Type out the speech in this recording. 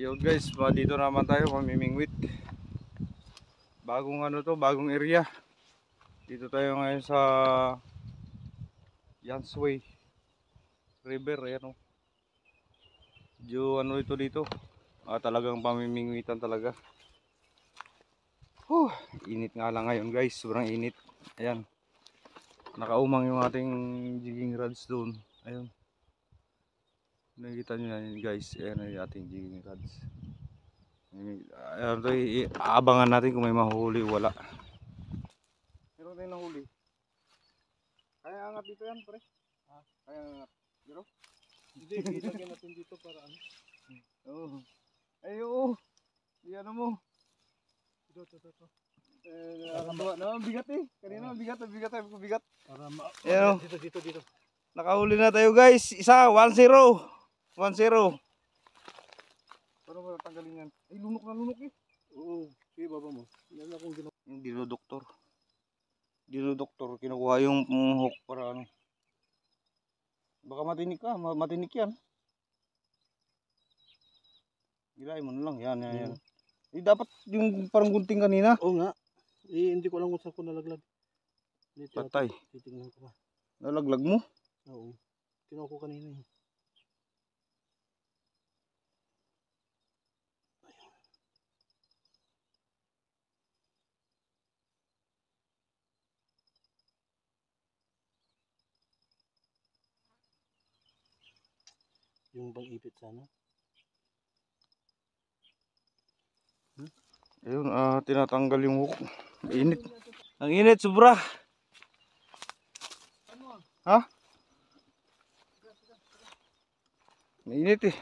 Yo guys, dito naman tayo mamimingwit. Bagong ano to, bagong area. Dito tayo ngayon sa Yansway River, ayan o. Medyo ano ito dito. Talagang pamimingwitan talaga. Init nga lang ngayon guys, sobrang init. Ayan. Nakaumang yung ating jigging rods doon. Ayun. Nakikita nyo na yun guys, ayan yung ating jigging rods. Ayan, aabangan natin kung may mahuli o wala. Meron tayong nahuli. Kaya angat dito yan pre? Kaya angat. Pero? Hindi, ilagyan natin dito para ano? Oo. Ay oo. Ano mo? Ito. Bigat eh. Kanina bigat. Ayan o. Dito. Nakahuli na tayo guys. Isa, 1-0. 1-0. Paano ba tanggalin yan? Ay, lunok eh. Oo. Sige, baba mo. Yan akong ginawa. Yung dinodoktor. Kinukuha yung hook para ano. Baka matinik ka. Matinik yan. Gilain mo na lang. Yan. Dapat yung parang gunting kanina. Oo nga. Hindi ko alam kung saan ko nalaglag. Patay. Titingnan ko ba. Nalaglag mo? Oo. Kinuha ko kanina eh. Yung bang ipit sana. Ayun, tinatanggal yung hook. Init. Ang init, sobra. Ha? Mainit eh.